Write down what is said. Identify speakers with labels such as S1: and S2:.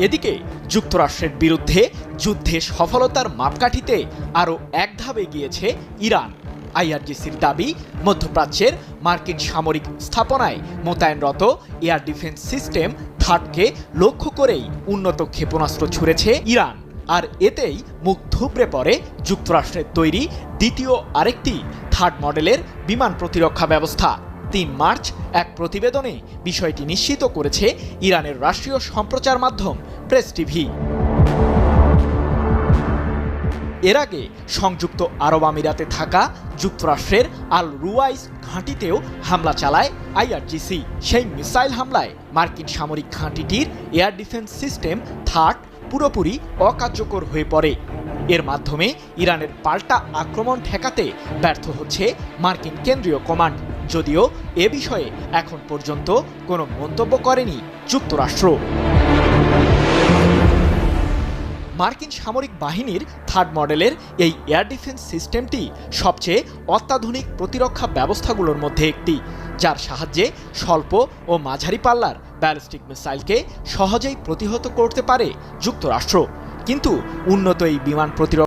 S1: এদিকে যুক্তরাষ্ট্রের বিরুদ্ধে যুদ্ধে সফলতার মাপকাঠিতে আরও এক ধাপ এগিয়েছে ইরান। আইআরজিসির দাবি, মধ্যপ্রাচ্যের মার্কিন সামরিক স্থাপনায় মোতায়েনরত এয়ার ডিফেন্স সিস্টেম থার্ডকে লক্ষ্য করেই উন্নত ক্ষেপণাস্ত্র ছুড়েছে ইরান। আর এতেই মুখ থুবড়ে পড়ে যুক্তরাষ্ট্রের তৈরি দ্বিতীয় আরেকটি থার্ড মডেলের বিমান প্রতিরক্ষা ব্যবস্থা। ৩ মার্চ এক প্রতিবেদনে বিষয়টি নিশ্চিত করেছে ইরানের রাষ্ট্রীয় সম্প্রচার মাধ্যম প্রেস টিভি। এর আগে সংযুক্ত আরব আমিরাতে থাকা যুক্তরাষ্ট্রের আল রুয়াইস ঘাঁটিতেও হামলা চালায় আইআরজিসি। সেই মিসাইল হামলায় মার্কিন সামরিক ঘাঁটিটির এয়ার ডিফেন্স সিস্টেম থার্ড পুরোপুরি অকার্যকর হয়ে পড়ে। এর মাধ্যমে ইরানের পাল্টা আক্রমণ ঠেকাতে ব্যর্থ হচ্ছে মার্কিন কেন্দ্রীয় কমান্ড, যদিও এ বিষয়ে এখন পর্যন্ত কোনো মন্তব্য করেনি যুক্তরাষ্ট্র। মার্কিন সামরিক বাহিনীর থার্ড মডেলের এই এয়ার ডিফেন্স সিস্টেমটি সবচেয়ে অত্যাধুনিক প্রতিরক্ষা ব্যবস্থাগুলোর মধ্যে একটি, যার সাহায্যে স্বল্প ও মাঝারি পাল্লার ব্যালিস্টিক মিসাইলকে সহজেই প্রতিহত করতে পারে যুক্তরাষ্ট্র। কিন্তু উন্নত এই বিমান প্রতিরক্ষা